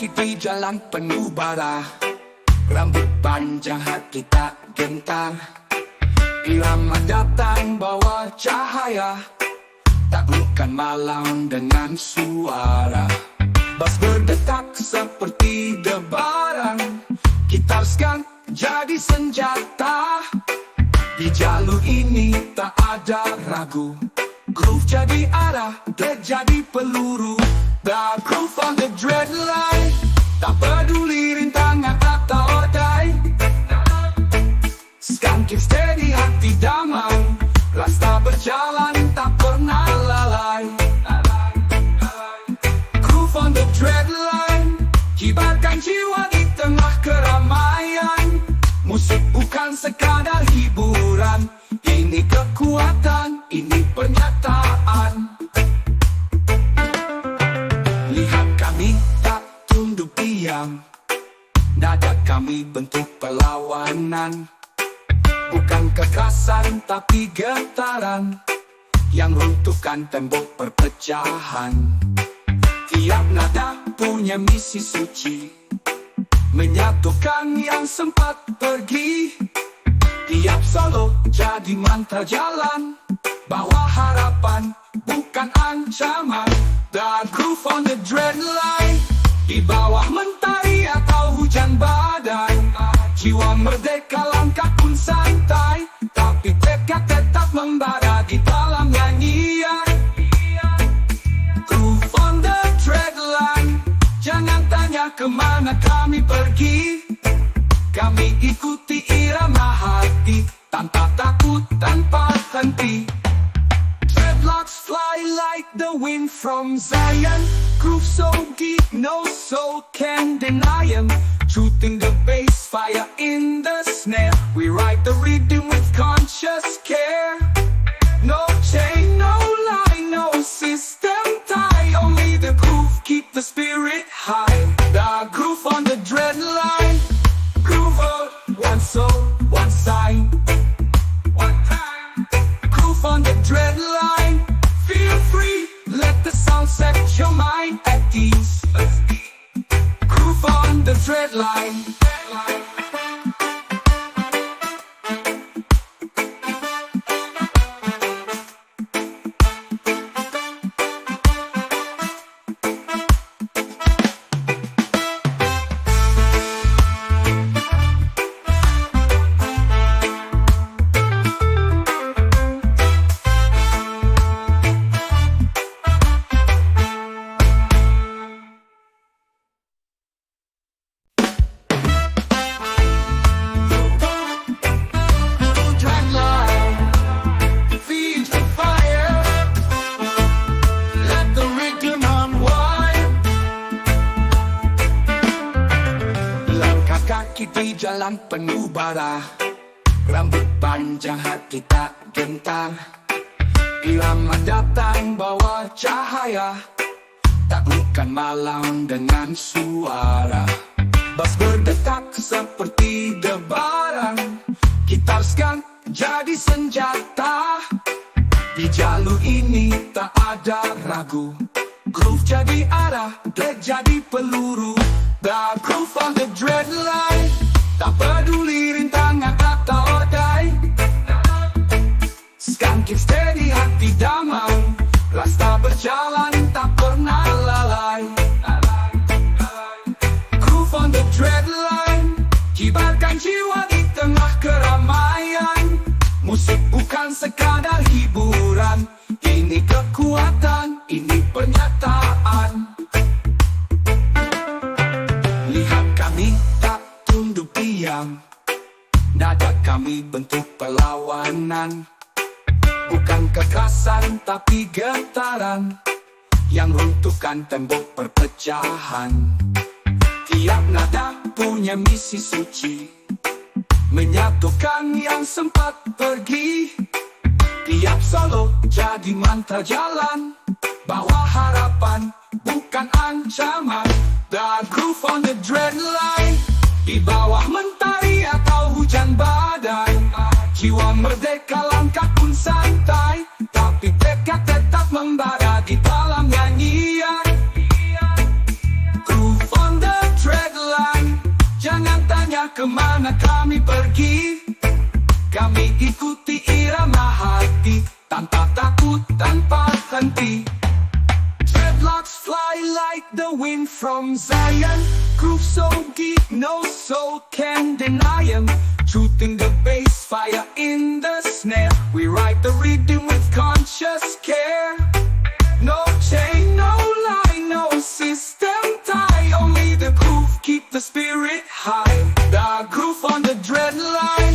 kaki di jalan penuh bara, rambut panjang hati tak gentar. Irama datang bawa cahaya, taklukkan malam dengan suara. Bas berdetak seperti debaran, gitar sekarang jadi senjata. Di jalur ini tak ada ragu, groove jadi arah, dread jadi peluru. The groove on the dread line, tak peduli rintangan atau odai. Skanking steady hati damai, rasta berjalan tak pernah lalai. Groove on the dread line, kibarkan jiwa di tengah keramaian. Musik bukan sekadar hiburan, ini kekuatan, ini pernyataan. Lihat kami tak tunduk diam, nada kami bentuk perlawanan. Bukan kekerasan tapi getaran, yang runtuhkan tembok perpecahan. Tiap nada punya misi suci, menyatukan yang sempat pergi. Tiap solo jadi mantra jalan, bawa harapan bukan ancaman. The groove on the dread line, di bawah mentari atau hujan badai. Jiwa merdeka langkah pun santai, tapi tekad tetap membara di dalam nyanyian. Groove on the dread line, jangan tanya kemana kami pergi. Kami ikuti irama hati, tanpa takut, tanpa henti. Dreadlocks fly like the wind from Zion. Groove so deep, no soul can deny him. Shooting the bass, fire in the snare. We ride the rhythm with conscious care. No chain, no line, no system tie. Only the groove keep the spirit high. The groove on the dread line, groover, one soul, one sign, one time. Groove on the dread line, feel free, let the sound set your mind at ease. Groove on the dread line. Kaki di jalan penuh bara, rambut panjang hati tak gentar. Irama datang bawa cahaya, taklukkan malam dengan suara. Bas berdetak seperti debaran, gitar sekarang jadi senjata. Di jalur ini tak ada ragu, groove jadi arah, dread jadi peluru. The groove on the dread line, tak peduli rintangan atau odai. Skanking steady hati damai, rasta berjalan tak pernah lalai. Groove on the dread line, kibarkan jiwa di tengah keramaian. Musik bukan sekadar hiburan, ini kekuatan, ini pernyataan. Lihat kami tak tunduk diam, nada kami bentuk perlawanan. Bukan kekerasan tapi getaran, yang runtuhkan tembok perpecahan. Tiap nada punya misi suci, menyatukan yang sempat pergi. Tiap solo jadi mantra jalan, bawa harapan bukan ancaman. The groove on the dread line, di bawah mentari atau hujan badai. Jiwa merdeka langkah pun santai, tapi tekad tetap membara di dalam nyanyian. Groove on the kemana kami pergi. Kami ikuti irama hati, tanpa takut, tanpa henti. Dreadlocks fly like the wind from Zion. Groove so deep, no soul can deny 'em. Truth in the bass, fire in the snare. We write the rhythm with conscious care. No chain, no lie, no system tie. Only the groove, keep the spirit high. The groove on the dread line.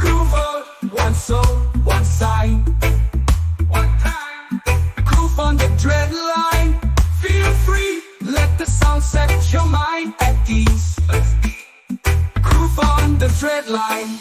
Groover, one soul, one sign. One time. Groove on the dread line. Feel free, let the sound set your mind at ease. Groove on the dread line.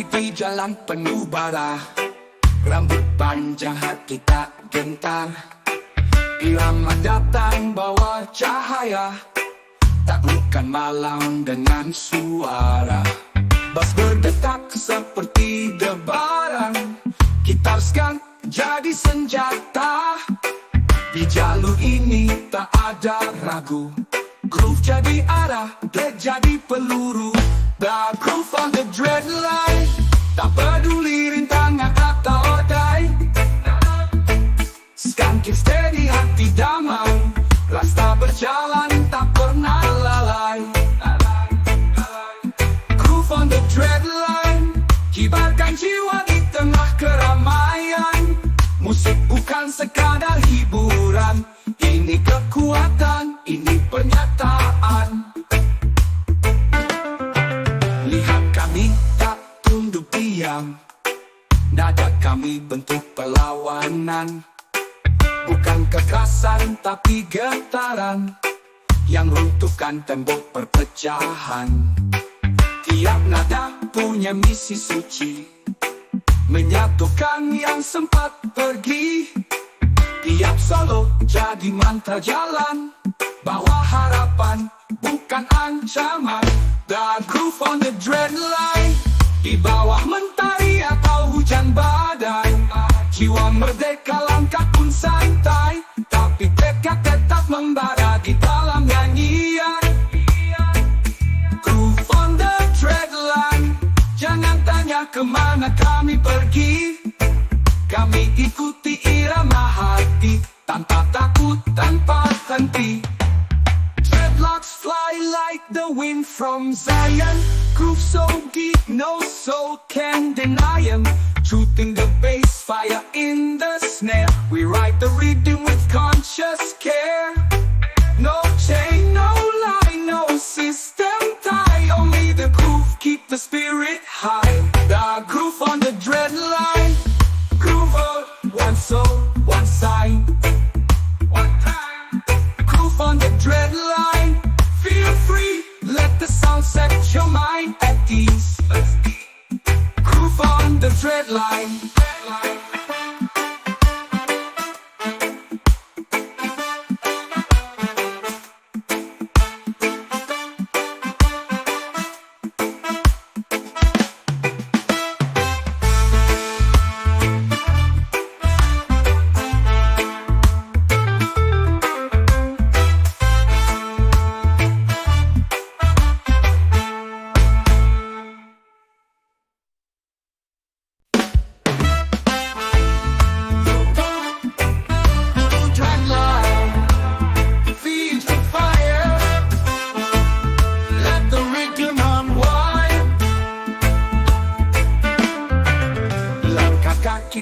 Di jalan penuh bara, rambut panjang hati tak gentar. Irama datang bawa cahaya, taklukkan malam dengan suara. Bass berdetak seperti debaran, gitar sekan jadi senjata. Di jalur ini tak ada ragu, groove jadi arah, dread jadi peluru. The groove on the dread line, tak peduli rintangan atau odai. Skanking steady, hati damai, rasa berjalan tak pernah lalai. Groove on the dread line, kibarkan jiwa di tengah keramaian. Musik bukan sekadar hiburan, ini kekuatan, ini pernyataan. Lihat kami tak tunduk diam, nada kami bentuk perlawanan. Bukan kekerasan tapi getaran, yang runtuhkan tembok perpecahan. Tiap nada punya misi suci, menyatukan yang sempat pergi. Tiap solo jadi mantra jalan, bawa harapan bukan ancaman. The groove on the dread line, di bawah mentari atau hujan badai. Jiwa merdeka langkah pun santai, tapi tekad tetap membara di dalam nyanyian. Groove on the dread line, jangan tanya kemana kami pergi. Kami ikuti irama hati, tanpa takut, tanpa henti. Dreadlocks fly like the wind from Zion. Groove so deep, no soul can deny 'em. Truth in the bass, fire in the snare. We write the rhythm with conscious care. No chain, no lie, no system tie. Only the groove, keep the spirit high. The groove on the dread line. Groover, one soul, one sign. One time. Groove on the dread line. Feel free, let the sound set your mind at ease. Groove on the dread line.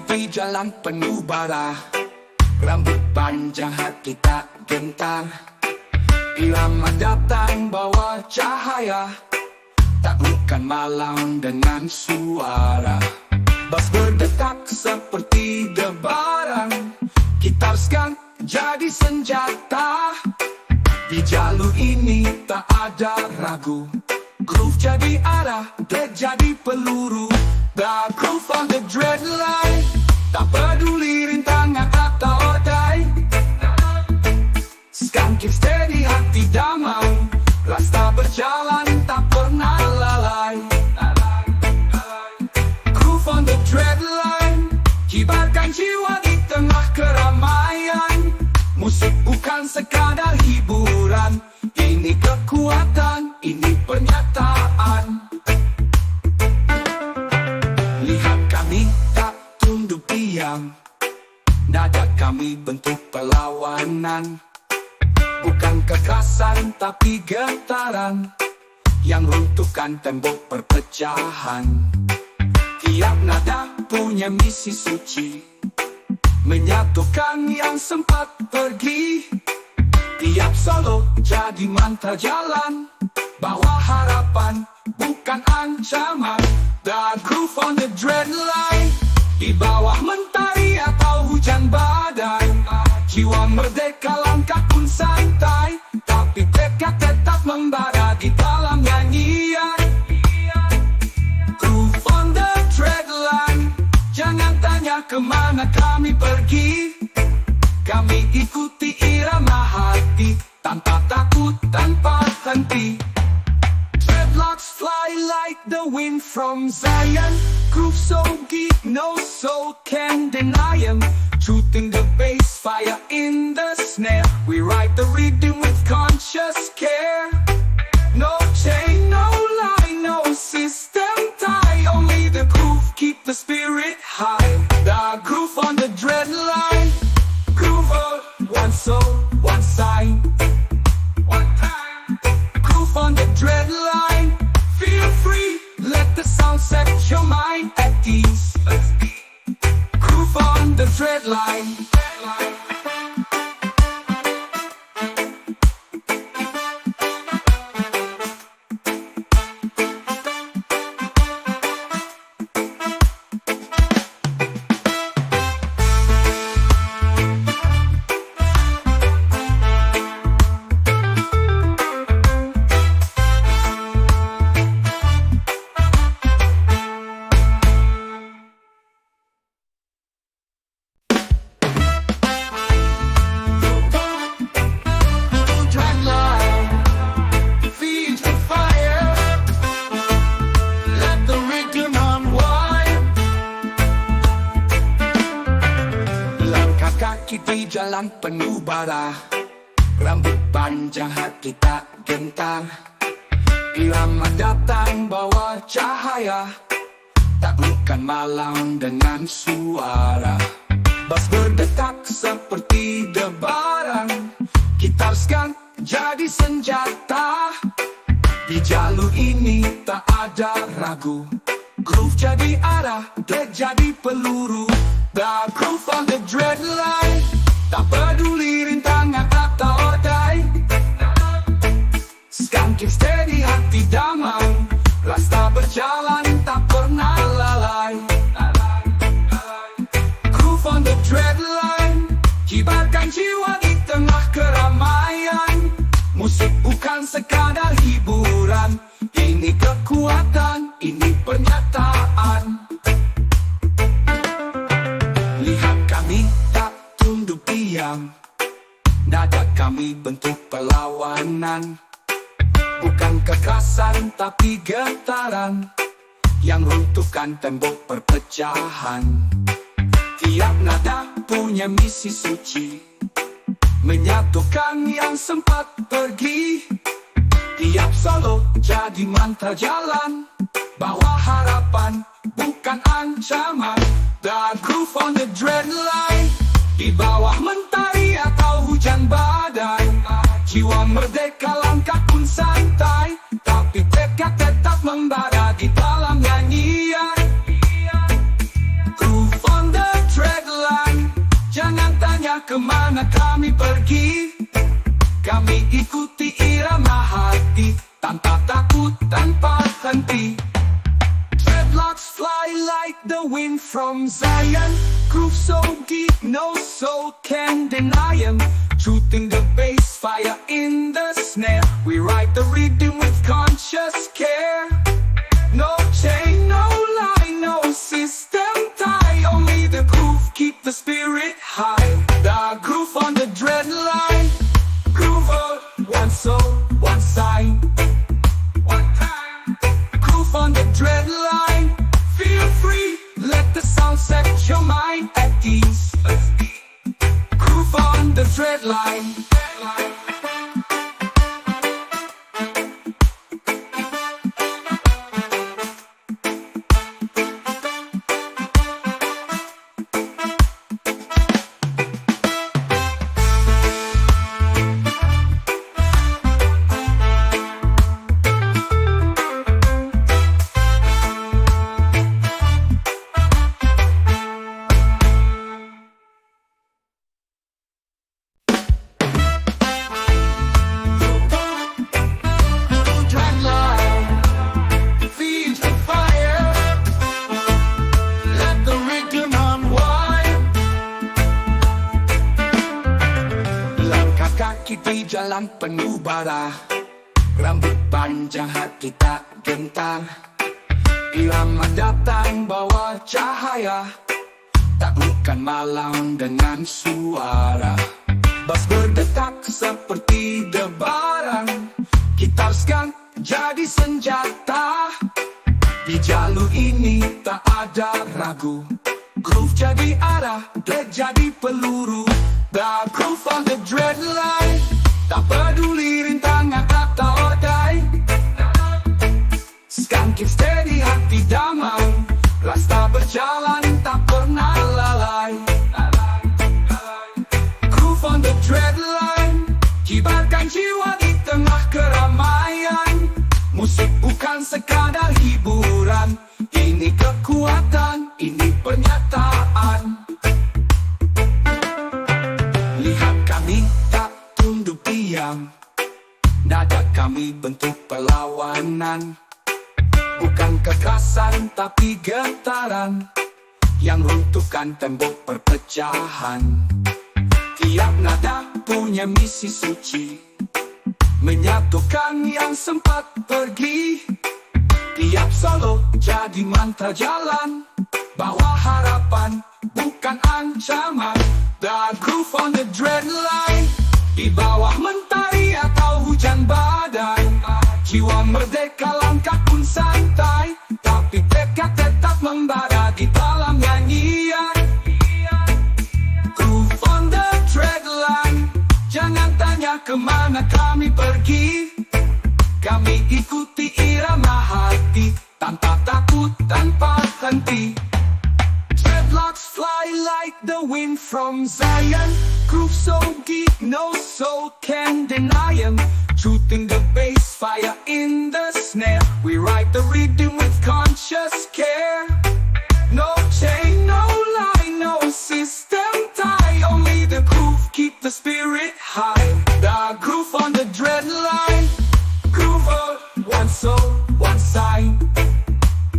Di jalan penuh bara, rambut panjang hati tak gentar. Irama datang bawa cahaya, taklukkan malam dengan suara. Bas berdetak seperti debaran, gitar jadi senjata. Di jalur ini tak ada ragu, groove jadi arah, beat jadi peluru. The groove on the dread line, tak peduli rintangan atau odai. Skanking steady, hati damai, rasta berjalan tak pernah lalai. Groove on the dread line, kibarkan jiwa di tengah keramaian. Musik bukan sekadar hiburan, ini kekuatan, ini pernyataan. Lihat kami tak tunduk diam, nada kami bentuk perlawanan. Bukan kekerasan tapi getaran yang runtuhkan tembok perpecahan. Tiap nada punya misi suci, menyatukan yang sempat pergi. Tiap solo jadi mantra jalan, bawa harapan bukan ancaman. The groove on the dread line, di bawah mentari atau hujan badai. Jiwa merdeka langkah pun santai, tapi tekad tetap membara di dalam nyanyian. Groove on the dread line, jangan tanya kemana kami pergi. Kami ikuti irama hati, tanpa takut, tanpa henti. Dreadlocks fly like the wind from Zion. Groove so deep, no soul can deny 'em. Shooting the bass, fire in the snare. We ride the rhythm with conscious care. No chain, no line, no system tie. Only the groove keep the spirit high. The groove on the dread line, groover, one soul, one sign. One time, groove on the dread line. Feel free, let the sound set your mind at ease. Groove on the dread line. Di jalan penuh bara, rambut panjang hati tak gentar. Irama datang bawa cahaya, taklukkan malam dengan suara. Bas berdetak seperti debaran, gitar jadi senjata. Di jalur ini tak ada ragu, groove jadi arah, beat jadi peluru. The groove on the dread line, tak peduli rintangan atau odai. Skanking steady, hati damai, rasta berjalan tak pernah lalai. Groove on the dread line, kibarkan jiwa di tengah keramaian. Musik bukan sekadar hiburan, ini kekuatan, ini pernyataan. Lihat kami tak tunduk diam, nada kami bentuk perlawanan. Bukan kekerasan tapi getaran yang runtuhkan tembok perpecahan. Tiap nada punya misi suci, menyatukan yang sempat pergi. Tiap solo jadi mantra jalan, bawa harapan bukan ancaman. The groove on the dread line, di bawah mentari atau hujan badai. Jiwa merdeka langkah pun santai, tapi tekad tetap membara di dalam nyanyian. Groove on the dread line, jangan tanya kemana kami pergi. Kami ikuti irama hati, tanpa takut, tanpa henti. hati. Dreadlocks fly like the wind from Zion. Groove so deep, no soul can deny him. Truth in the bass, fire in the snare. We ride the rhythm with conscious care. No chain, no line, no system tie. Only the groove keep the spirit high. The groove on the dread line. Groover, one soul, one sign. One time. Groove on the dread line. Feel free, let the sound set your mind at ease. Groove on the dread line. Di jalan penuh bara, rambut panjang hati tak gentar. Irama datang bawa cahaya, taklukkan malam dengan suara. Bass berdetak seperti debaran, gitar skang jadi senjata. Di jalur ini tak ada ragu, groove jadi arah, dread jadi peluru. The groove on the dread line, tak peduli rintangan atau odai. Skanking steady hati damai, rasta berjalan tak pernah lalai. Groove on the dread line, kibarkan jiwa di tengah keramaian. Musik bukan sekadar hiburan, ini kekuatan, ini pernyataan. Lihat kami tak tunduk diam, nada kami bentuk perlawanan. Bukan kekerasan tapi getaran yang runtuhkan tembok perpecahan. Tiap nada punya misi suci, menyatukan yang sempat pergi. Tiap solo jadi mantra jalan, bawa harapan bukan ancaman. The groove on the dread line, di bawah mentari atau hujan badai. Jiwa merdeka langkah pun santai, tapi tekad tetap membara di dalam nyanyian. Groove on the dread line, jangan tanya kemana kami pergi. Kami ikuti irama hati, tanpa takut, tanpa henti. Dreadlocks fly like the wind from Zion. Groove so deep, no soul can deny him. Truth in the bass, fire in the snare. We ride the rhythm with conscious care. No chain, no line, no system tie. Only the groove keep the spirit high. The groove on the dread line. Groover, one soul, one sign.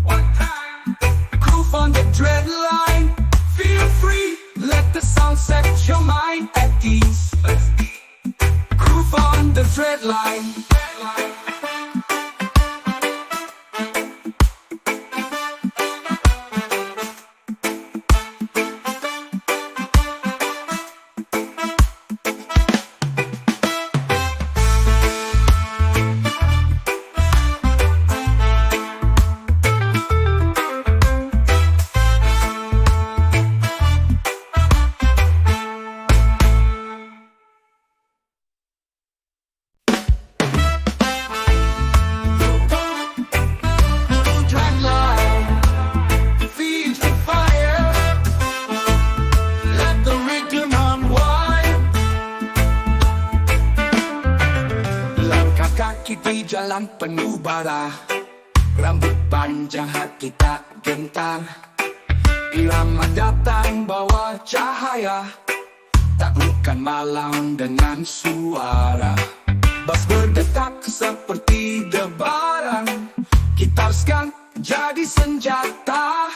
One time. Groove on the dread line. Feel free, let the sound set your mind at ease. Groove on the dread line. Di jalan penuh bara, rambut panjang hati tak gentar. Irama datang bawa cahaya, taklukkan malam dengan suara. Bass berdetak seperti debaran, gitar jadi senjata.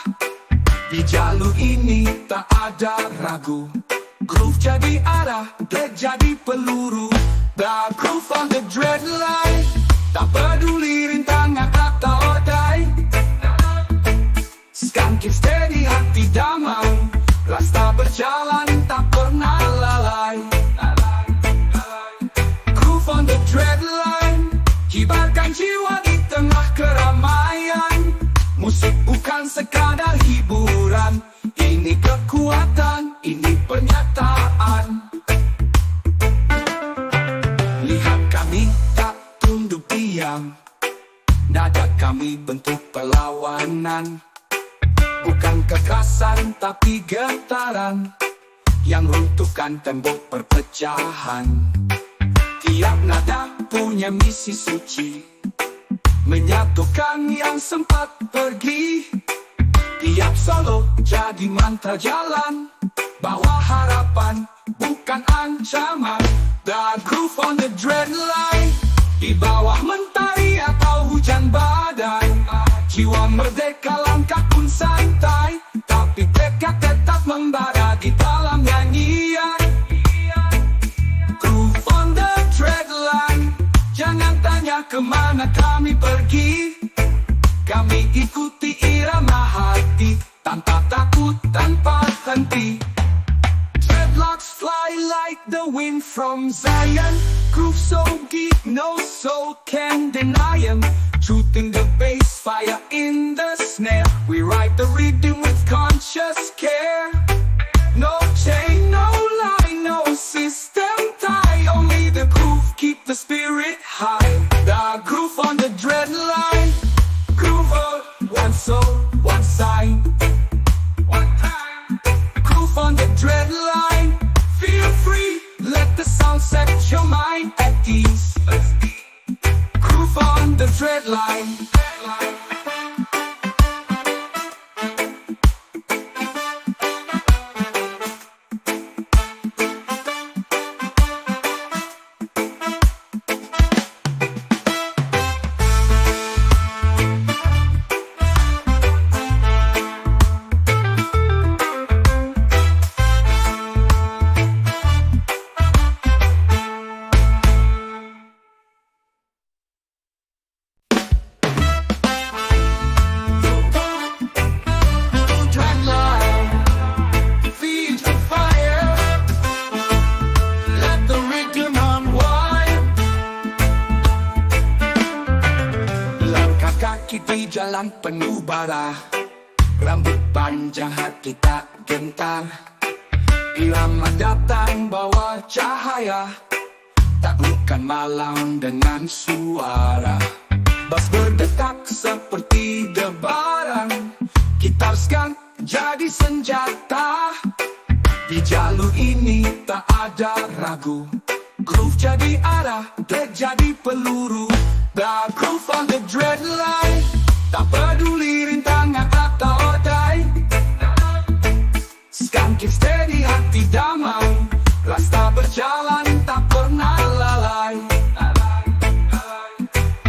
Di jalur ini tak ada ragu, groove jadi arah, dread jadi peluru. The groove on the dread line, tak peduli rintangan atau odai. Skanking steady hati damai, rasta berjalan tak pernah lalai. Groove on the dread line, kibarkan jiwa di tengah keramaian. Musik bukan sekadar hiburan, ini kekuatan, ini pernyataan. Lihat kami tak tunduk diam, nada kami bentuk perlawanan. Bukan kekerasan tapi getaran yang runtuhkan tembok perpecahan. Tiap nada punya misi suci, menyatukan yang sempat pergi. Tiap solo jadi mantra jalan, bawa harapan bukan ancaman. The groove on the dread line, di bawah mentari atau hujan badai. Jiwa merdeka langkah pun santai, tapi tekad tetap membara di dalam nyanyian. Groove on the dread line, jangan tanya kemana kami pergi. Kami ikuti irama hati, tanpa takut, tanpa henti. Dreadlocks fly like the wind from Zion. Groove so deep, no soul can deny 'em. Truth in the bass, fire in the snare. We write the rhythm with conscious care. No chain, no lie, no system tie. Only the groove keep the spirit high. The groove on the dread line, groover, one soul, one sign, one time. Groove on the dread line, feel free, let the sound set your mind at ease. Groove on the dread line. Di jalan penuh bara, rambut panjang hati tak gentar. Irama datang bawa cahaya, taklukkan malam dengan suara. Bass berdetak seperti debaran, gitar skang jadi senjata. Di jalur ini tak ada ragu, groove jadi arah, dread jadi peluru. The groove on the dread line, tak peduli rintangan atau odai. Skanking steady hati damai, rasta berjalan tak pernah lalai.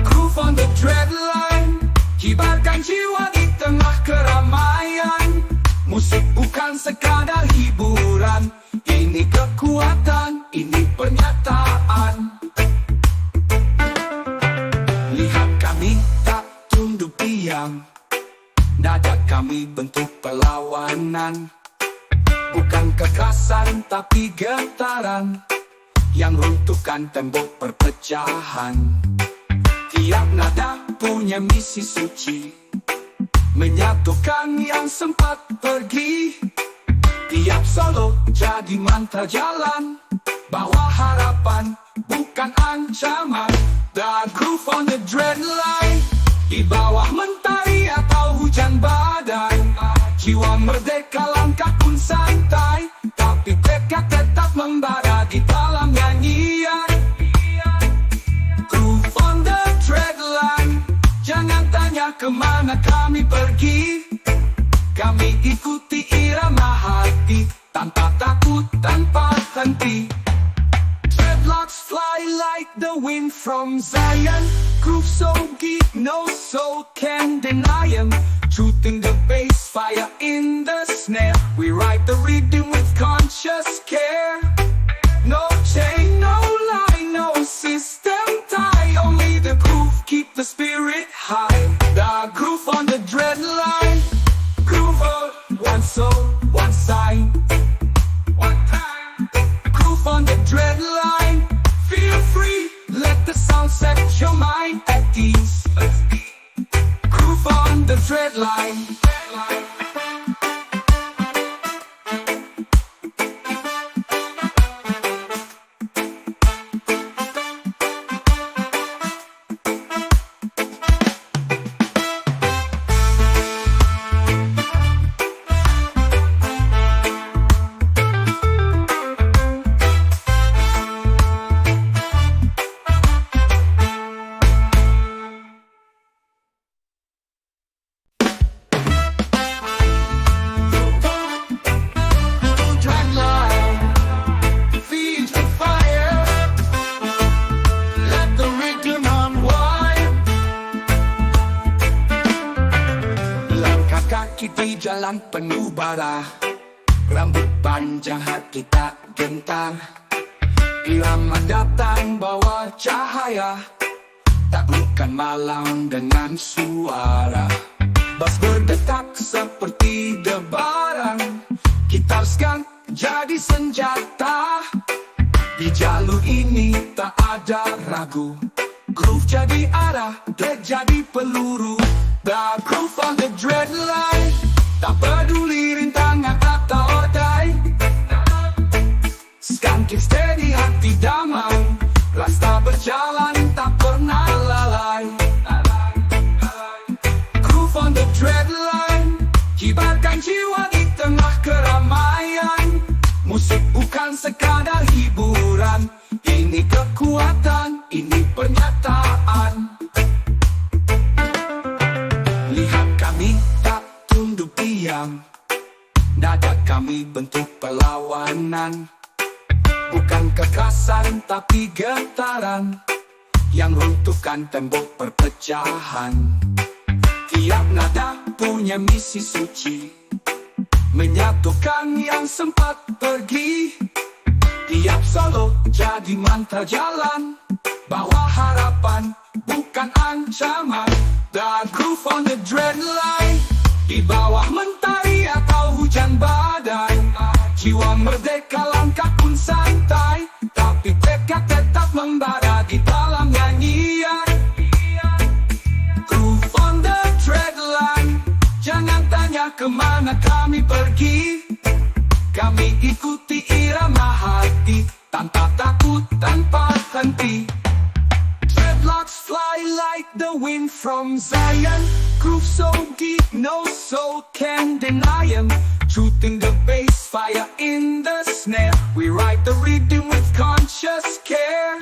Groove on the dread line, kibarkan jiwa di tengah keramaian. Musik bukan sekadar hiburan, ini kekuatan, ini pernyataan. Lihat kami tak tunduk diam, nada kami bentuk perlawanan. Bukan kekerasan tapi getaran yang runtuhkan tembok perpecahan. Tiap nada punya misi suci, menyatukan yang sempat pergi. Tiap solo jadi mantra jalan, bawa harapan bukan ancaman. The groove on the dread line, di bawah mentari atau hujan badai. Jiwa merdeka langkah pun santai, tapi tekad tetap membara di dalam nyanyian. Groove on the dread line, jangan tanya kemana kami pergi. Kami ikuti irama hati, tanpa takut, tanpa henti. Dreadlocks fly like the wind from Zion. Groove so deep, no soul can deny 'em. Shooting the bass, fire in the snare. We write the rhythm with conscious care. No chain, no line, no system tie. Only the groove, keep the spirit high. The groove on the dread line. Groover, one soul, one sign. One time. Groove on the dread line. Feel free, let the sound set your mind at ease. Groove on the dread line. Di jalan penuh bara, rambut panjang hati tak gentar. Irama datang bawa cahaya, taklukkan malam dengan suara. Bass berdetak seperti debaran, gitar skang jadi senjata. Di jalur ini tak ada ragu, groove jadi arah, dread jadi peluru. The groove on the dread line, tak peduli rintangan atau odai. Skanking steady, hati damai, rasa berjalan tak pernah lalai. Groove on the dread line, kibarkan jiwa di tengah keramaian. Musik bukan sekadar hiburan, ini kekuatan, ini pernyataan. Lihat kami tak tunduk diam, nada kami bentuk perlawanan. Bukan kekerasan tapi getaran, yang runtuhkan tembok perpecahan. Tiap nada punya misi suci, menyatukan yang sempat pergi. Tiap solo jadi mantra jalan, bawa harapan bukan ancaman. The groove on the dread line, di bawah mentari atau hujan badai. Jiwa merdeka langkah pun santai, tapi tekad tetap membara di dalam nyanyian. Groove on the dread line, jangan tanya kemana kami pergi. Kami ikuti irama hati, tanpa takut, tanpa henti. Dreadlocks fly like the wind from Zion. Groove so deep, no soul can deny him. Shooting the bass, fire in the snare. We write the rhythm with conscious care.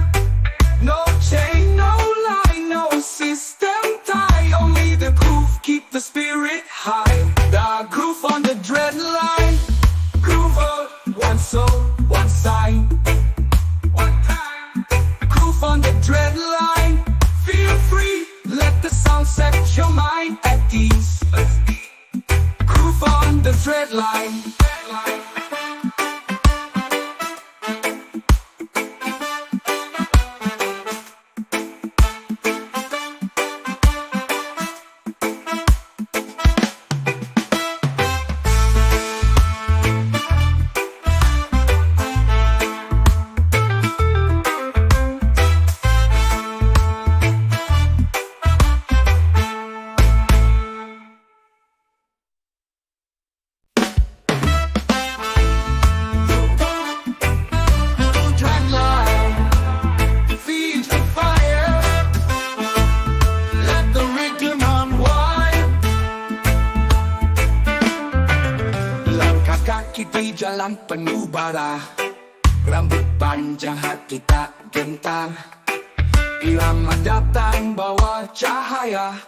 No chain, no line, no system tie. Only the groove, keep the spirit high. The groove on the dread line. Groover, one soul, one sign. One time. Groove on the dread line. Feel free, let the sound set your mind at ease. Groove on the dread line. Di jalan penuh bara, rambut panjang hati tak gentar. Irama datang bawa cahaya,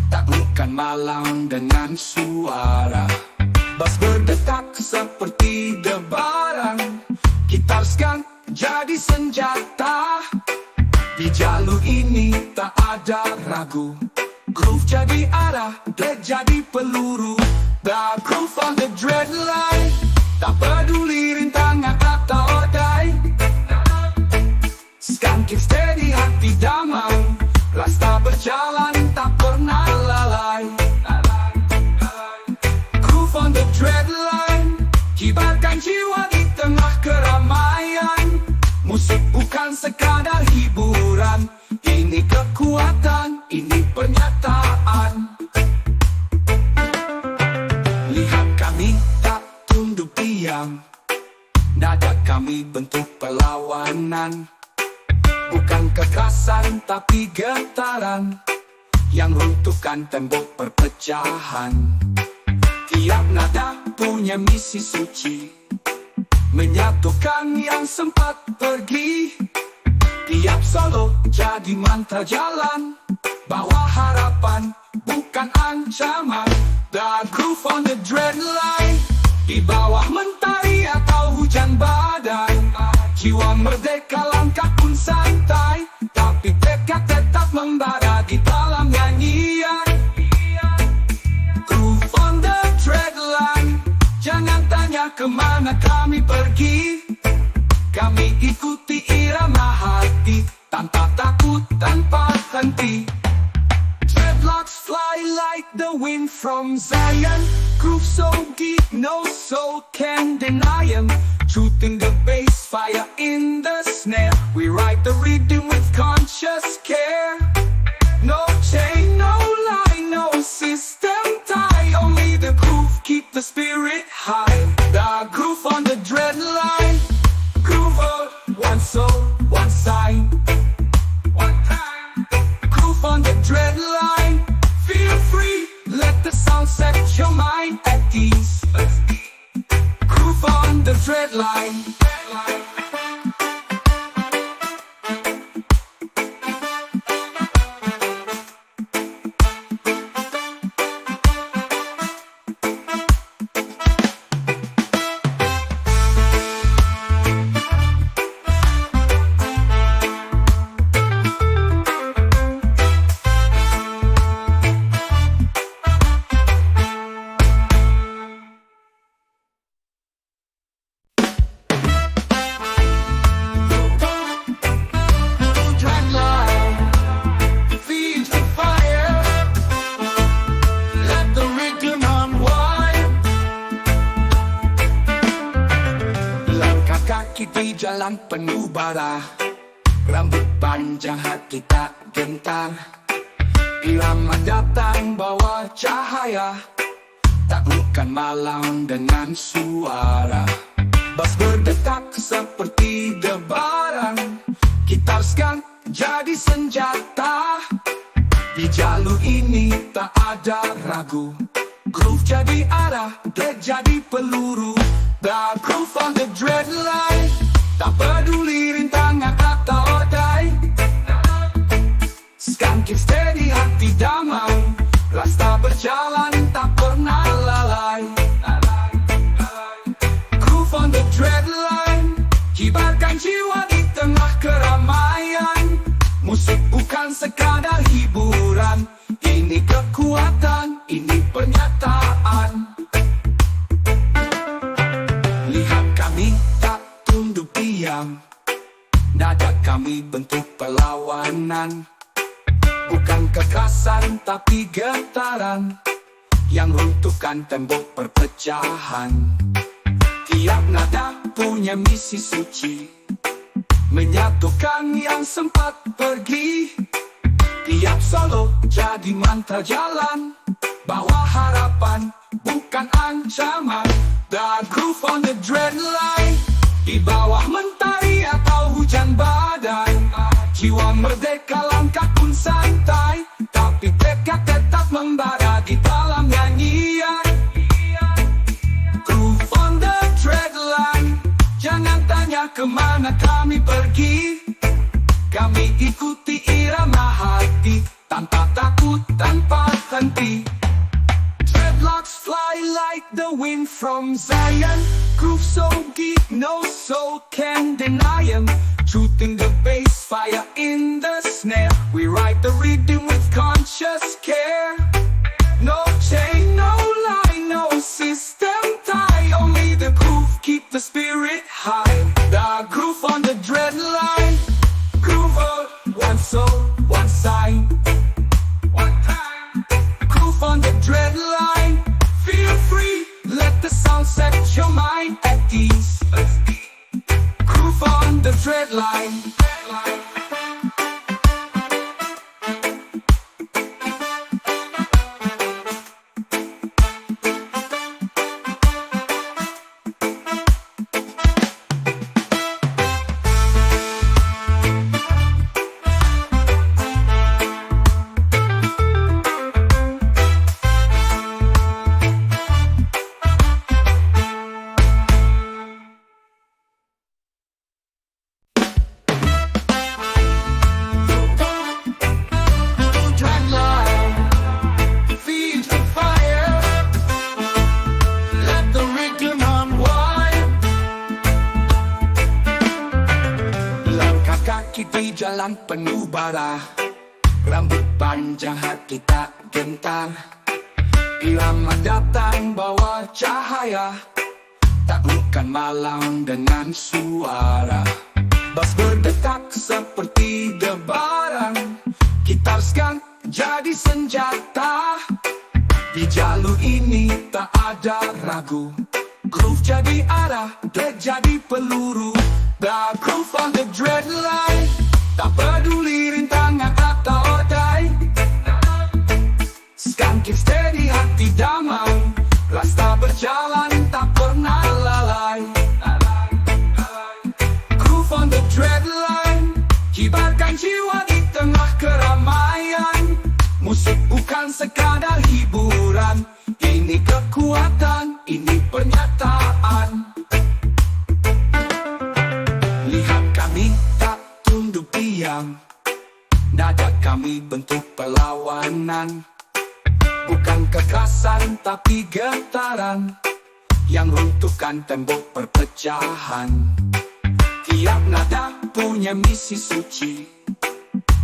taklukkan malam dengan suara. Bass berdetak seperti debaran, gitar skang jadi senjata. Di jalur ini tak ada ragu, Groove jadi arah, dread jadi peluru. The groove on the dread line. Tak peduli rintangan atau odai. Skanking steady, hati damai. Rasta berjalan, tak pernah lalai. Groove on the dread line. Kibarkan jiwa di tengah keramaian. Musik bukan sekadar hiburan. Ini kekuatan, ini pernyataan. Lihat kami tak tunduk diam. Nada kami bentuk perlawanan. Bukan kekerasan tapi getaran yang runtuhkan tembok perpecahan. Tiap nada punya misi suci, menyatukan yang sempat pergi. Tiap solo jadi mantra jalan, bawa harapan bukan ancaman. The groove on the dread line. Di bawah mentari atau hujan badai, jiwa merdeka langkah pun santai, tapi tekad tetap membara di dalam nyanyian. Groove on the dread line. Jangan tanya kemana kami pergi. Kami ikuti irama hati, tanpa takut, tanpa henti. Dreadlocks fly like the wind from Zion. Groove so deep, no soul can deny 'em. Truth in the bass, fire in the snare. We ride the rhythm with conscious care. No chain, no line, no system tie. Only the groove keep the spirit high. The groove on the dread line. Groover, one soul, one sign. One time. Groove on the dread line. Feel free, let the sound set your mind at ease. Groove on the dread line. Di jalan penuh bara, rambut panjang hati tak gentar. Irama datang bawa cahaya, taklukkan malam dengan suara. Bass berdetak seperti debaran, gitar skang jadi senjata. Di jalur ini tak ada ragu, groove jadi arah, dread jadi peluru. The groove on the dread line. Tak peduli rintangan atau odai. Skanking steady, hati damai. Rasta berjalan, tak pernah lalai. Groove on the dread line. Kibarkan jiwa di tengah keramaian. Musik bukan sekadar hiburan. Ini kekuatan, ini pernyataan. Lihat kami tak tunduk diam. Nada kami bentuk perlawanan. Bukan kekerasan tapi getaran yang runtuhkan tembok perpecahan. Tiap nada punya misi suci, menyatukan yang sempat pergi. Tiap solo jadi mantra jalan, bawa harapan bukan ancaman. The groove on the dread line. Di bawah mentari atau hujan badai, jiwa merdeka langkah pun santai, tapi tekad tetap membara di dalam nyanyian. Groove on the dread line. Jangan tanya kemana kami pergi. Kami ikuti irama hati, tanpa takut, tanpa henti. Dreadlocks fly like the wind from Zion. Groove so deep, no soul can deny 'em. Truth in the bass, fire in the snare. We ride the rhythm with conscious care. Dreadline. Di jalan penuh bara, rambut panjang hati tak gentar. Irama datang bawa cahaya, taklukkan malam dengan suara. Bas berdetak seperti debaran, gitar skang jadi senjata. Di jalur ini tak ada ragu, groove jadi arah, dead jadi peluru. The groove on the dreadline, tak peduli rintangan atau odai. Skanking steady hati damai, rasta berjalan tak pernah lalai. Groove on the dreadline, kibarkan jiwa di tengah keramaian. Musik bukan sekadar hiburan, ini kekuatan, ini pernyataan. Lihat kami tak tunduk diam, nada kami bentuk perlawanan. Bukan kekerasan tapi getaran yang runtuhkan tembok perpecahan. Tiap nada punya misi suci,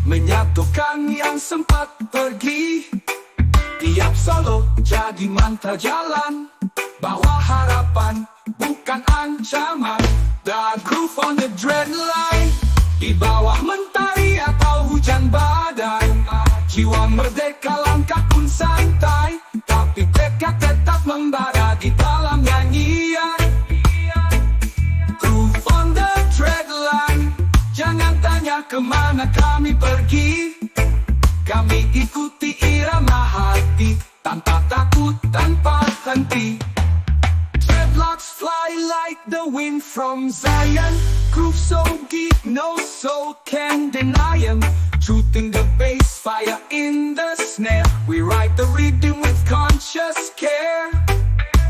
menyatukan yang sempat pergi. Tiap solo jadi mantra jalan, bawa harapan bukan ancaman. The groove on the dreadline, di bawah mentari atau hujan badai. Jiwa merdeka langkah pun santai, tapi tekad tetap membara di dalam nyanyian. Groove on the dreadline, jangan tanya kemana kami pergi. Kami ikuti irama hati, tanpa takut, tanpa henti. Dreadlocks fly like the wind from Zion. Groove so deep, no soul can deny him. Shooting the bass, fire in the snare. We ride the rhythm with conscious care.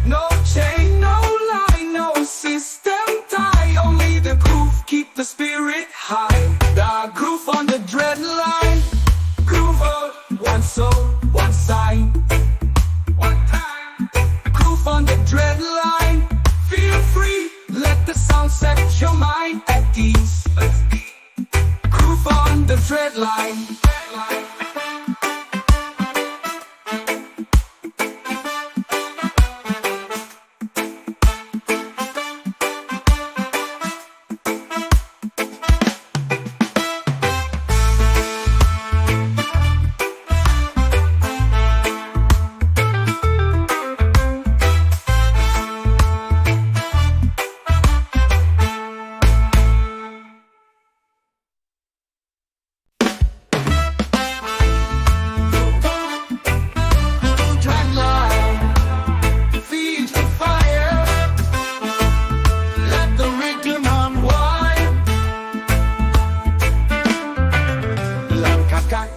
No chain, no lie, no system tie. Only the groove keep the spirit high. The groove on the dreadline. Groover, one soul, one sign. One time. Groove on the dreadline. Feel free, let the sound set your mind at ease. Groove on the dreadline.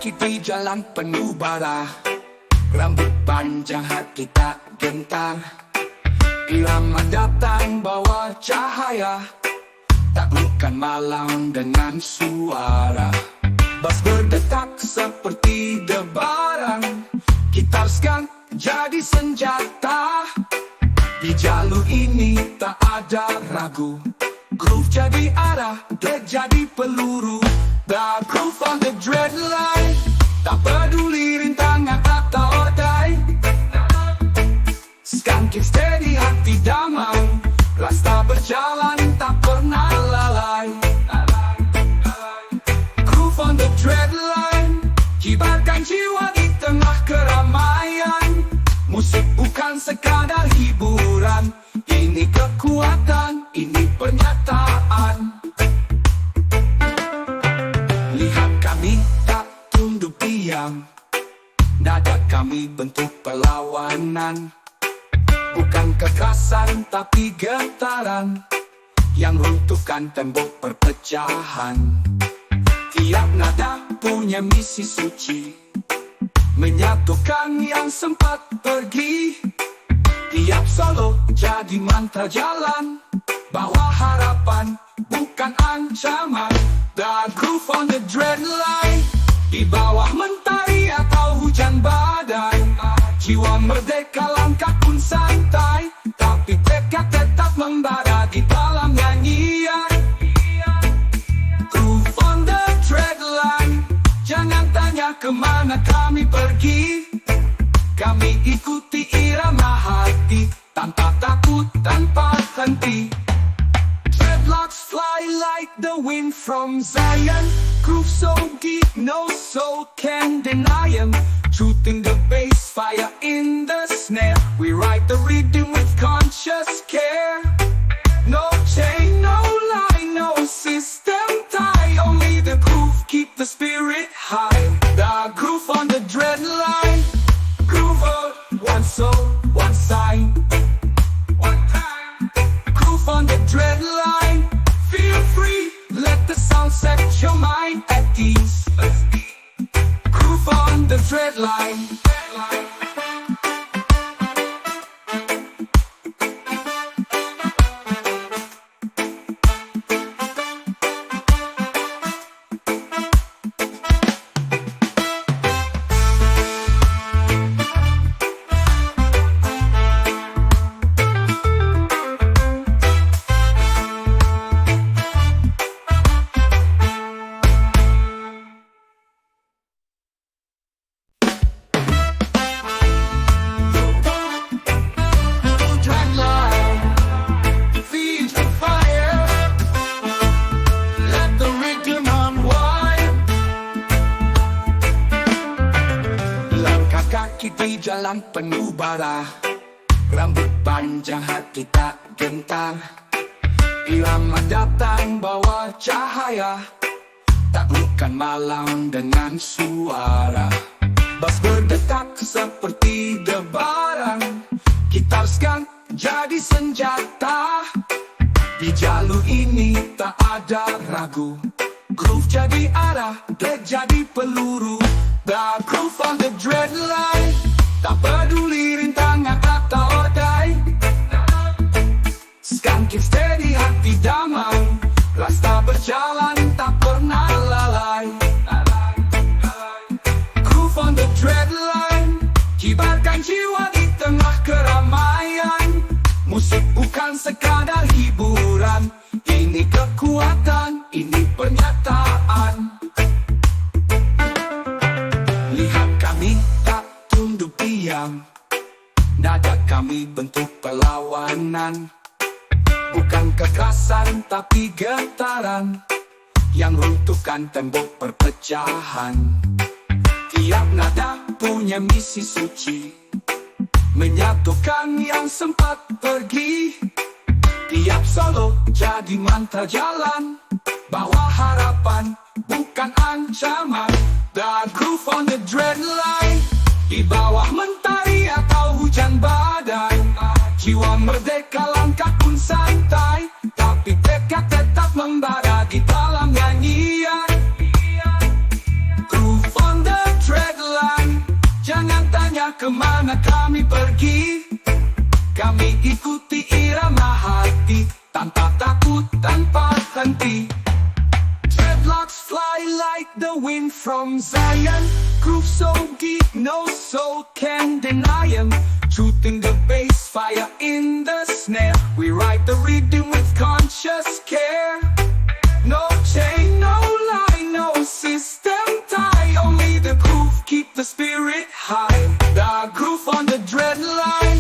Di jalan penuh bara, rambut panjang hati tak gentar. Irama datang bawa cahaya, taklukkan malam dengan suara. Bas berdetak seperti debaran, gitar skang jadi senjata. Di jalur ini tak ada ragu, groove jadi arah, dead jadi peluru. The groove on the dreadline, tak peduli rintangan atau odai. Skanking steady hati damai, rasta berjalan tak pernah lalai. Groove on the dreadline, kibarkan jiwa di tengah keramaian. Musik bukan sekadar hiburan, ini kekuatan, ini pernyataan. diam. Nada kami bentuk perlawanan, bukan kekerasan tapi getaran yang runtuhkan tembok perpecahan. Tiap nada punya misi suci, menyatukan yang sempat pergi. Tiap solo jadi mantra jalan, bawa harapan bukan ancaman. The groove on the dread line, di bawah mentari atau hujan badai. Jiwa merdeka langkah pun santai, tapi tekad tetap membara di dalam nyanyian. Groove on the dread line, jangan tanya kemana kami pergi. Kami ikuti irama hati, tanpa takut, tanpa henti. Dreadlocks fly like the wind from Zion. Groove so deep, no soul can deny 'em. Truth in the bass, fire in the snare. We write the rhythm with conscious care. No chain, no lie, no system tie. Only the groove keep the spirit high. The groove on the dread line. Groover, one soul, one sign. One time. Groove on the dread line. Feel free, let the sound set your mind at ease. Groove on the dread line. Di jalan penuh bara, rambut panjang hati tak gentar. Irama datang bawa cahaya, taklukkan malam dengan suara. Bass berdetak seperti debaran, gitar segan jadi senjata. Di jalur ini tak ada ragu, groove jadi arah, black jadi peluru. The groove on the dread line, tak peduli rintangan kata odai. Skanking steady hati damai, rasta berjalan tak pernah lalai. Groove on the dread line, kibarkan jiwa di tengah keramaian. Musik bukan sekadar hiburan, ini kekuatan, ini pernyataan. Lihat kami tak tunduk diam, nada kami bentuk perlawanan, bukan kekerasan tapi getaran yang runtuhkan tembok perpecahan. Tiap nada punya misi suci, menyatukan yang sempat pergi. Tiap solo jadi mantra jalan, bawa harapan bukan ancaman. The groove on the dread line, di bawah mentari atau hujan badai. Jiwa merdeka langkah pun santai, tapi tekad tetap membara di dalam nyanyian. Groove on the dread line, jangan tanya kemana kami pergi. Kami ikuti irama hati, tanpa takut, tanpa henti. Dreadlocks fly like the wind from Zion. Groove so deep, no soul can deny 'em. Truth in the bass, fire in the snare. We write the rhythm with conscious care. No chain, no lie, no system tie. Only the groove keep the spirit high. The groove on the dread line.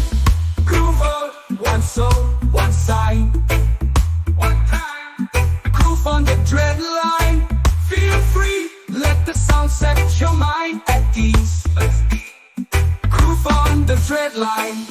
Groover, one soul, one sign. One time. Groove on the dread line. Feel free, let the sound set your mind at ease. Groove on the dread line.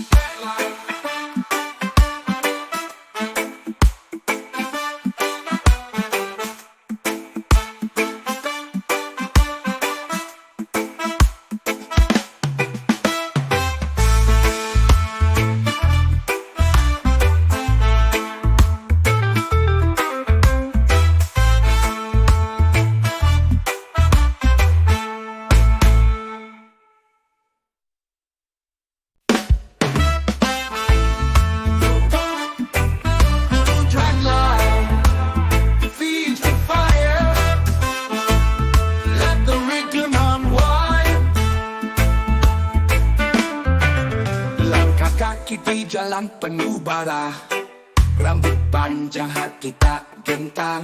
tepi jalan penuh bara, rambut panjang hati tak gentar.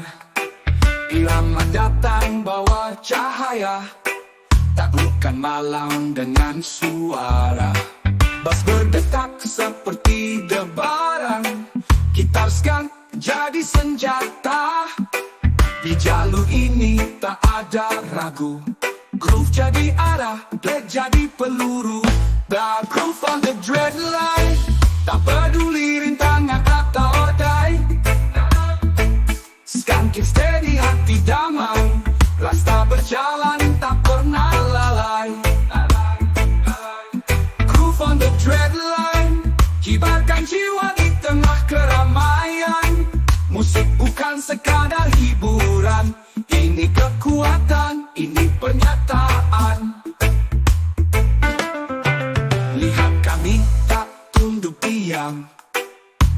Irama datang bawa cahaya, taklukkan malam dengan suara. Bas berdetak seperti debaran, gitar sekarang jadi senjata. Di jalur ini tak ada ragu, groove jadi arah, beat jadi peluru. The groove on the dread line, tak peduli rintangan atau odai. Skanking steady hati damai, rasta berjalan tak pernah lalai. Groove on the dread line, kibarkan jiwa di tengah keramaian. Musik bukan sekadar hiburan, ini kekuatan, ini pernyataan. Lihat kami tak tunduk diam,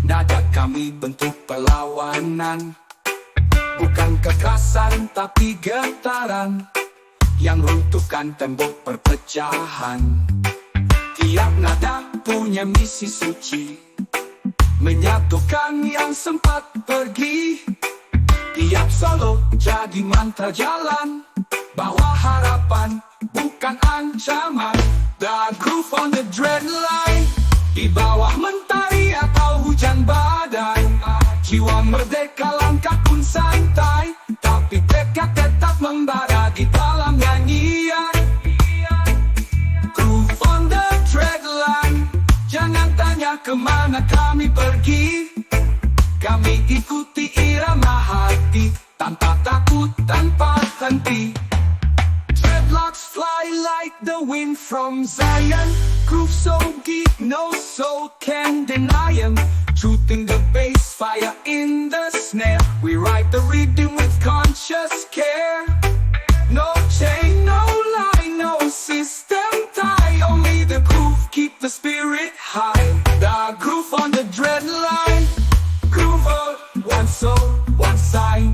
nada kami bentuk perlawanan. Bukan kekerasan tapi getaran, yang runtuhkan tembok perpecahan. Tiap nada punya misi suci, menyatukan yang sempat pergi. Tiap solo jadi mantra jalan, bawa harapan bukan ancaman. The groove on the dread line, di bawah mentari atau hujan badai. Jiwa merdeka langkah pun santai, tapi tekad tetap membara di dalam nyanyian. Groove on the dread line, jangan tanya kemana kami pergi. Kami ikuti irama hati, tanpa takut, tanpa henti. Dreadlocks fly like the wind from Zion. Groove so deep, no soul can deny him. Truth in the bass, fire in the snare. We write the rhythm with conscious care. No chain, no lie, no system tie. Only the groove keep the spirit high. The groove on the dread line, groover, one soul, one sign.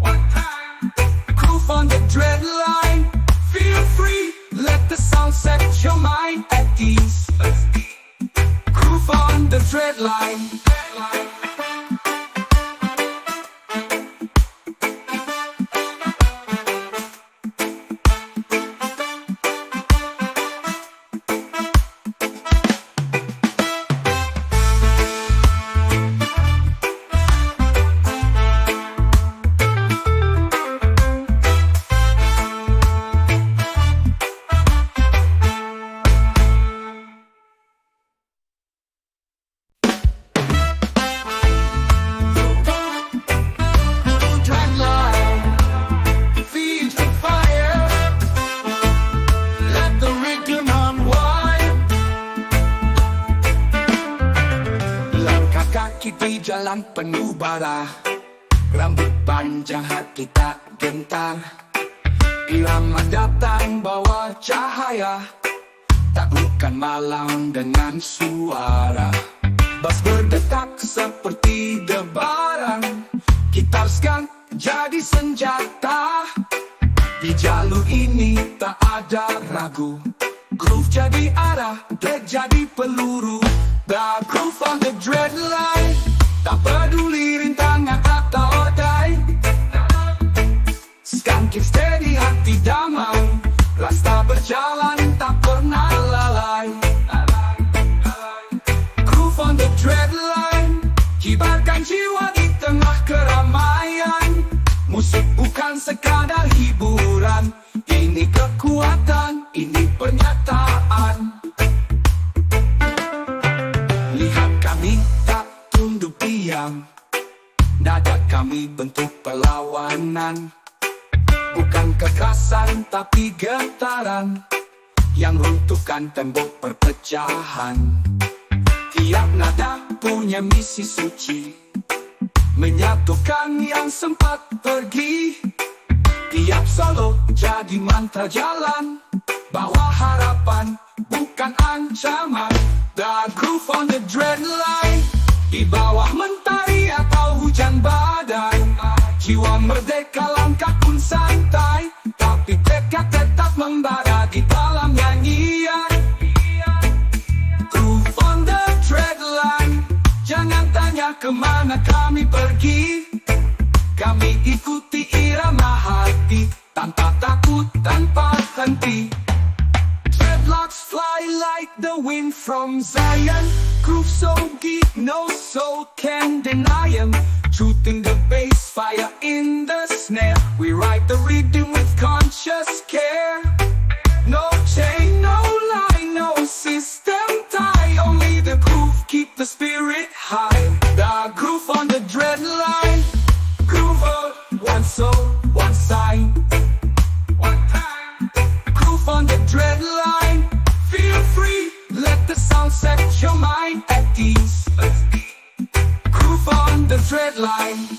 One time, groove on the dread line. Feel free, let the sound set your mind at ease. Groove on the dread line. Di jalan penuh bara, rambut panjang hati tak gentar. Irama datang bawa cahaya, taklukkan malam dengan suara. Bas berdetak seperti debaran, gitar sekarang jadi senjata. Di jalur ini tak ada ragu, groove jadi arah, beat jadi peluru. The groove on the dread line, tak peduli rintangan atau odai. Skanking steady hati damai, rasta berjalan tak pernah lalai. Groove on the dread line, kibarkan jiwa di tengah keramaian. Musik bukan sekadar hiburan, ini kekuatan, ini pernyataan. Lihat kami tak tunduk diam, nada kami bentuk perlawanan. Bukan kekerasan tapi getaran, yang runtuhkan tembok perpecahan. Tiap nada punya misi suci, menyatukan yang sempat pergi. Tiap solo jadi mantra jalan, bawa harapan bukan ancaman. The groove on the dread line, di bawah mentari atau hujan badai. Jiwa merdeka langkah pun santai, tapi tekad tetap membara di dalam nyanyian. Groove on the kami pergi. Kami ikuti irama hati, tanpa takut, tanpa henti. Dreadlocks fly like the wind from Zion. Groove so deep, no soul can deny 'em. Shooting the bass, fire in the snare. We ride the rhythm with conscious care. No chain, no line, no system tie. Only the groove keep the spirit high. The groove on the dread line. Groover, one soul, one sign. One time. Groove on the dread line. Feel free, let the sound set your mind at ease. Groove on the dread line.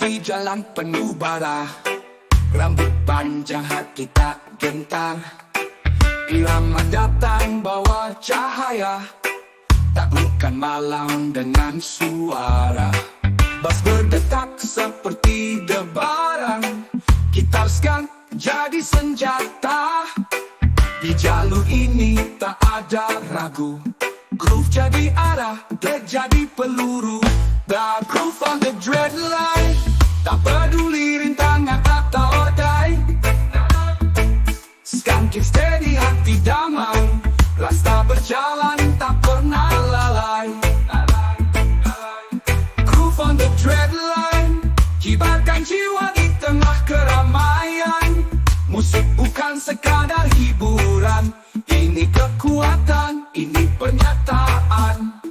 Di jalan penuh bara, rambut panjang hati tak gentar. Irama datang bawa cahaya, taklukkan malam dengan suara. Bass berdetak seperti debaran, gitar sekan jadi senjata. Di jalur ini tak ada ragu, groove jadi arah, dead jadi peluru. The groove on the dread line, tak peduli rintangan atau odai. Skanking steady, hati damai, rasa berjalan tak pernah lalai. Groove on the dread line, kibarkan jiwa di tengah keramaian. Musik bukan sekadar hiburan, ini kekuatan, ini pernyataan.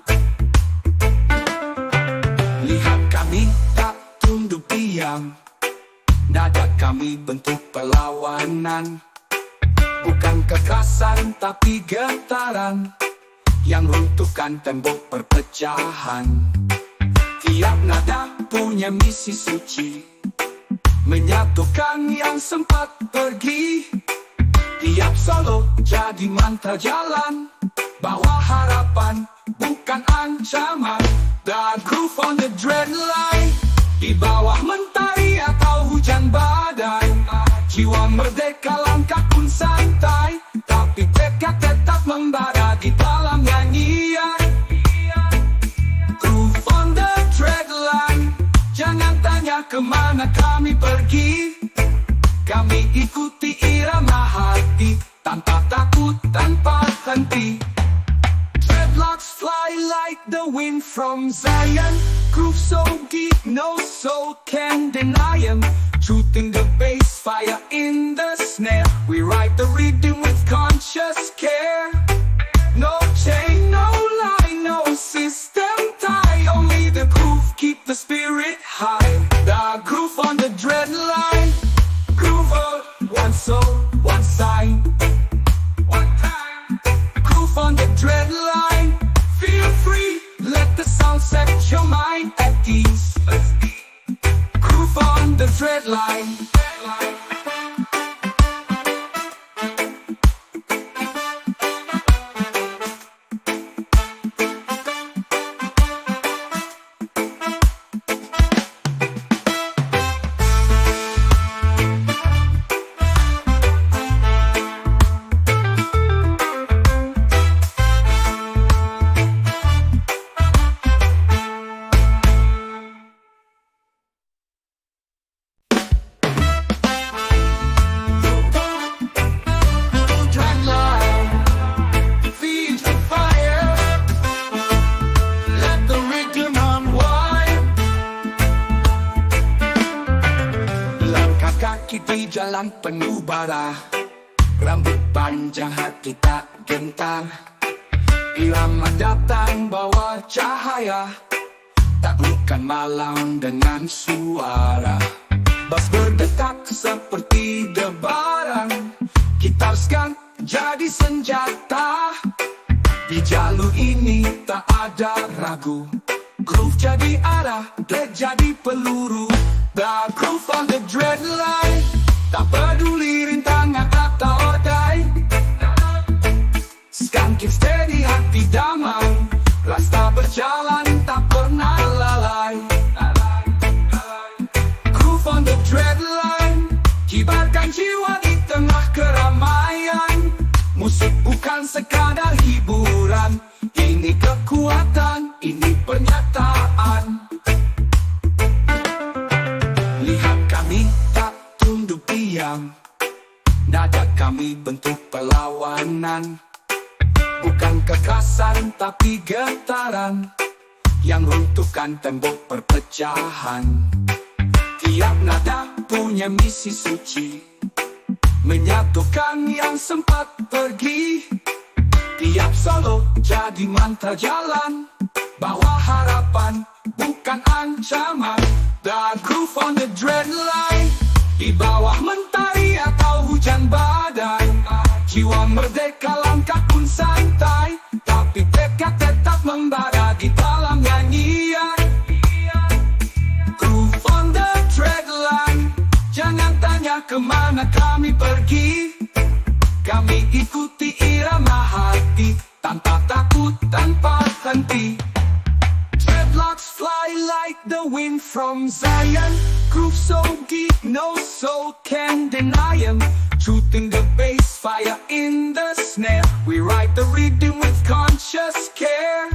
Lihat kami tak tunduk diam, nada kami bentuk perlawanan. Bukan kekerasan tapi getaran, yang runtuhkan tembok perpecahan. Tiap nada punya misi suci, menyatukan yang sempat pergi. Tiap solo jadi mantra jalan, bawa harapan bukan ancaman. The groove on the dread line, di bawah mentari atau hujan badai. Jiwa merdeka langkah pun santai, tapi tekad tetap membara di dalam nyanyian. Groove on the dread line, jangan tanya kemana kami pergi. Kami ikuti irama hati, tanpa takut, tanpa henti. Dreadlocks fly like the wind from Zion. Groove so deep, no soul can deny 'em. Shooting the bass, fire in the snare. We ride the rhythm with conscious care. No chain, no line, no system tie. Only the groove keep the spirit high. The groove on the dread line. Groover, one soul, one sign. One time. Groove on the dread line. Feel free, let the sound set your mind at ease. Groove on the dread line. Di jalan penuh bara, rambut panjang hati tak gentar. Irama datang bawa cahaya, taklukkan bukan malam dengan suara bas berdetak seperti debaran. Gitar sekarang jadi senjata. Di jalur ini tak ada ragu. Groove jadi arah, dread jadi peluru. The groove on the dread line. Tak peduli rintangan atau odai. Skanking steady hati damai. Rasta berjalan tak pernah lalai. Groove on the dread line. Kibarkan jiwa di tengah keramaian. Musik bukan sekadar hiburan. Ini kekuatan, ini pernyataan. Lihat kami tak tunduk diam. Nada kami bentuk perlawanan. Bukan kekerasan tapi getaran yang runtuhkan tembok perpecahan. Tiap nada punya misi suci, menyatukan yang sempat pergi. Tiap solo jadi mantra jalan, bawa harapan bukan ancaman. The groove on the dread line. Di bawah mentari atau hujan badai, jiwa merdeka langkah pun santai, tapi tekad tetap membara di dalam nyanyian. Groove on the dread line. Jangan tanya kemana kami pergi. Kami ikuti irama hati, tanpa takut, tanpa henti. Dreadlocks fly like the wind from Zion. Groove so deep, no soul can deny 'em. Shooting the bass, fire in the snare. We ride the rhythm with conscious care.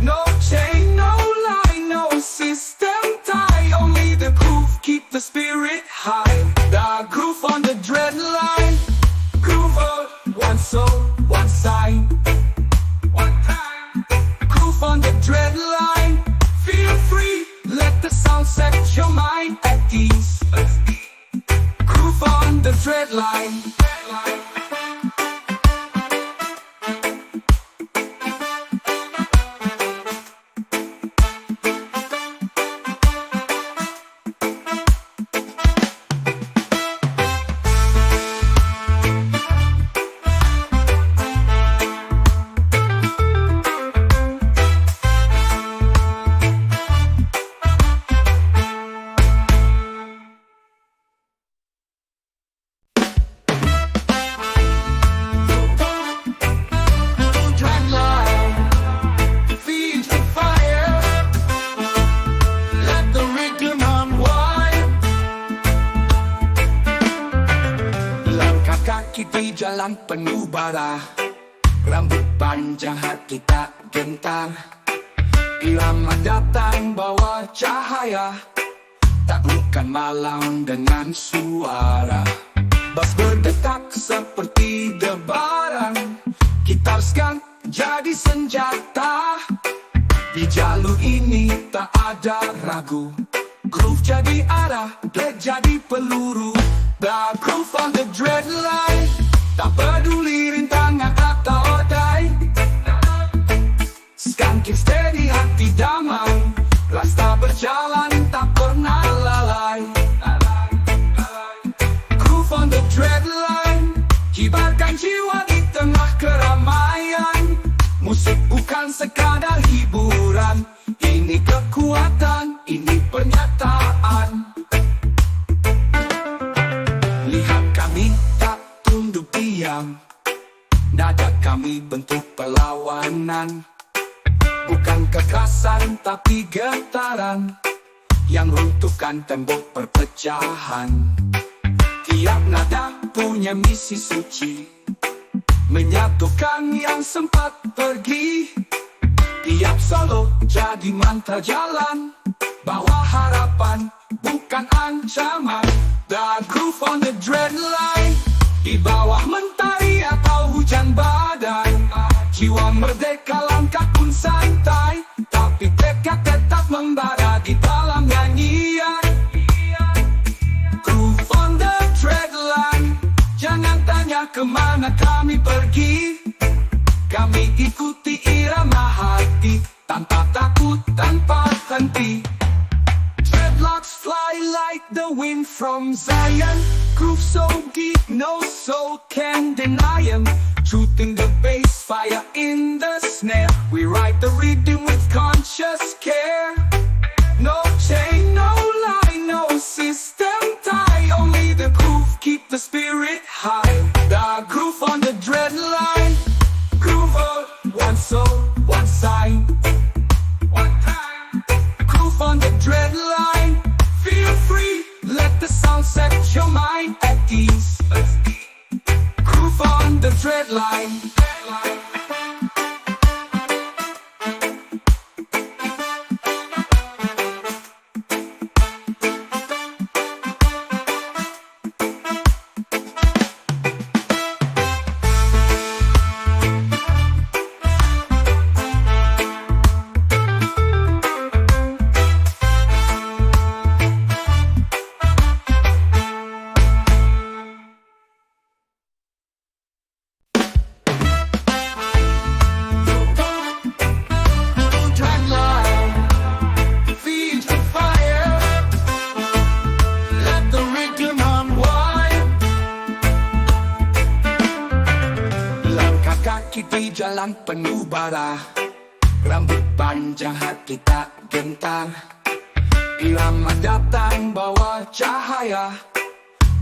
No chain, no lie, no system tie. Only the groove keep the spirit high. The groove on the dread line. Groover, one soul, one sign, one time. Groove on the dread line. Feel free, let the sound set your mind at ease. Groove on the dread line. Di jalan penuh bara, rambut panjang hati tak gentar. Irama datang bawa cahaya, taklukkan malam dengan suara. Bas berdetak seperti debaran. Gitar sekarang jadi senjata. Di jalur ini tak ada ragu. Groove jadi arah, dread jadi peluru. The groove on the dread line. Tak peduli rintangan atau odai. Skanking steady hati damai. Rasta berjalan tak pernah lalai. Groove on the dread line. Kibarkan jiwa di tengah keramaian. Musik bukan sekadar hiburan. Ini kekuatan, ini pernyataan. Lihat kami tak tunduk diam. Nada kami bentuk perlawanan. Bukan kekerasan tapi getaran yang runtuhkan tembok perpecahan. Tiap nada punya misi suci, menyatukan yang sempat pergi. Tiap solo jadi mantra jalan, bawa harapan bukan ancaman. The groove on the dread line. Di bawah mentari atau hujan badai, jiwa merdeka langkah pun santai, tapi tekad tetap membara di dalam nyanyian. Groove on the dread line. Jangan tanya kemana kami pergi. Kami ikuti irama hati, tanpa takut, tanpa henti. Dreadlocks fly like the wind from Zion. Groove so deep, no soul can deny him. Truth in the bass, fire in the snare. We ride the rhythm with conscious care. No chain, no lie, no system tie. Only the groove keep the spirit high. The groove on the dread line. Groover, one soul, one sign. One time. Groove on the dread line. Feel free, let the sound set your mind at ease. Groove on the dread line. Di jalan penuh bara, rambut panjang hati tak gentar. Irama datang bawa cahaya,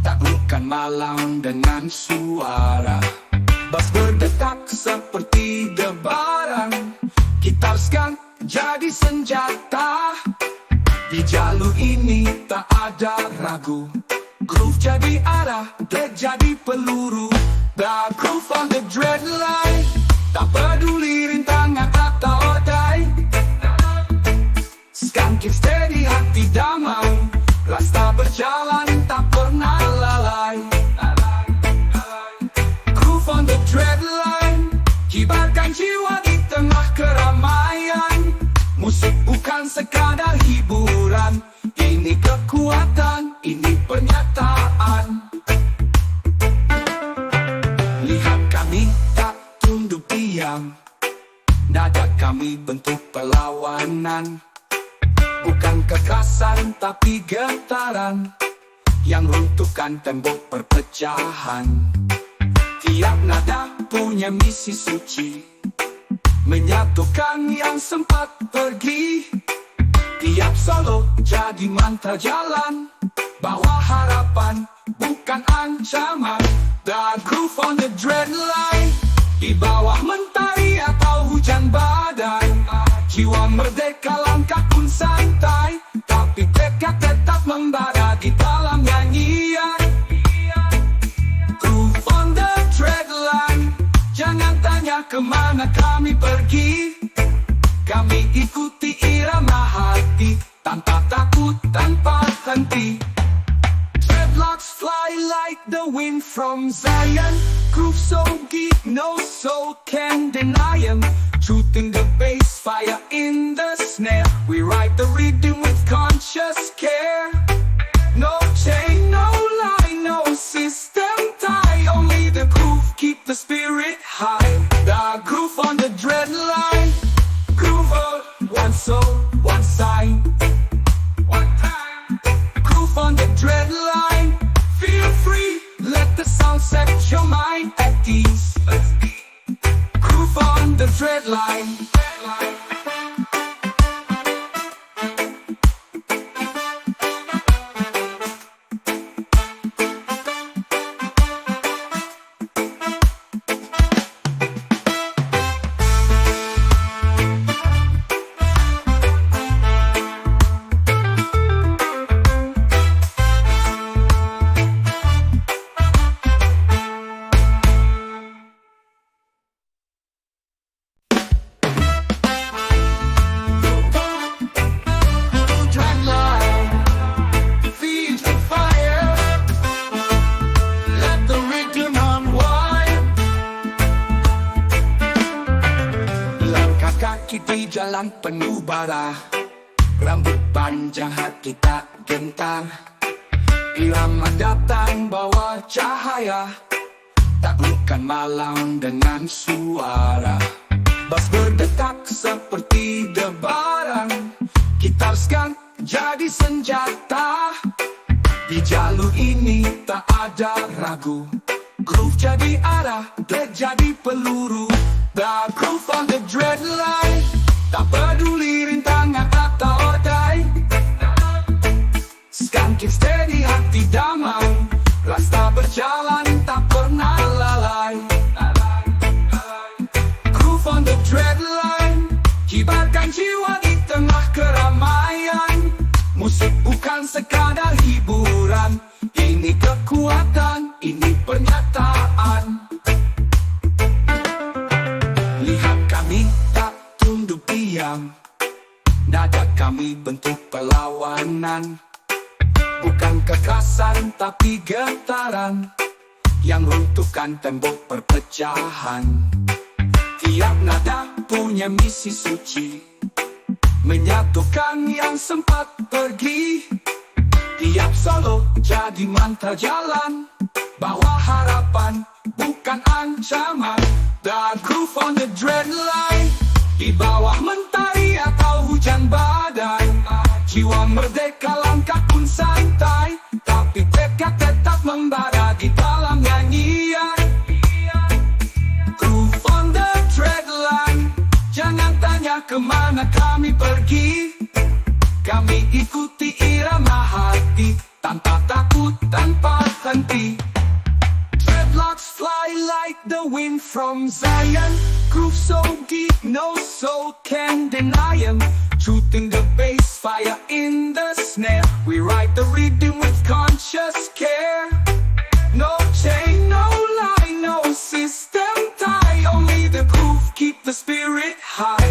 taklukkan malam dengan suara. Bass berdetak seperti debaran, gitar skang jadi senjata. Di jalur ini tak ada ragu, groove jadi arah, beat jadi peluru. The groove on the dread line, tak peduli rintangan atau odai. Skang keep steady, hati damai, rasa berjalan tak pernah lalai. Groove on the dread line, kibarkan jiwa di tengah keramaian. Musik bukan sekadar hiburan, ini kekuatan, ini pernyataan. Lihat kami tak tunduk diam, nada kami bentuk perlawanan. Bukan kekerasan tapi getaran, yang runtuhkan tembok perpecahan. Tiap nada punya misi suci, menyatukan yang sempat pergi. Tiap solo jadi mantra jalan, bawa harapan bukan ancaman. The groove on the dread line, di bawah mentari atau hujan badai. Jiwa merdeka langkah pun santai, tapi tekad tetap membara di dalam nyanyian. Groove on the dread line, jangan tanya kemana kami pergi. Kami ikuti irama hati, tanpa takut, tanpa henti. Dreadlocks fly like the wind from Zion. Groove so deep, no soul can deny him. Truth in the bass, fire in the snare. We ride the rhythm with conscious care. No chain, no lie, no system tie. Only the groove keep the spirit high. The groove on the dread line. Groover, one soul, one sign. One time. Groove on the dread line. Feel free, let the sound set your mind at ease. Groove on the dread line. Di jalan penuh bara, rambut panjang hati tak gentar. Irama datang bawa cahaya, taklukkan malam dengan suara. Bas berdetak seperti debaran, gitar jadi senjata. Di jalur ini tak ada ragu, groove jadi arah, dread jadi peluru. The groove on the dread line, tak peduli rintangan atau odai. Skanking steady, hati damai, rasta berjalan tak pernah lalai. Groove on the dread line, kibarkan jiwa di tengah keramaian. Musik bukan sekadar hiburan, ini kekuatan, ini pernyataan. Lihat kami tak tunduk diam, nada kami bentuk perlawanan. Bukan kekerasan tapi getaran yang runtuhkan tembok perpecahan. Tiap nada punya misi suci, menyatukan yang sempat pergi. Tiap solo jadi mantra jalan, bawa harapan bukan ancaman. The groove on the dread line, di bawah mentari atau hujan badai. Jiwa merdeka langkah pun santai, tapi tekad tetap membara di dalam nyanyian. Groove on the dread line, jangan tanya kemana kami pergi. Kami ikuti irama hati, tanpa takut, tanpa henti. Dreadlocks fly like the wind from Zion. Groove so deep, no soul can deny 'em. Shooting the bass, fire in the snare. We write the rhythm with conscious care. No chain, no lie, no system tie. Only the groove keep the spirit high.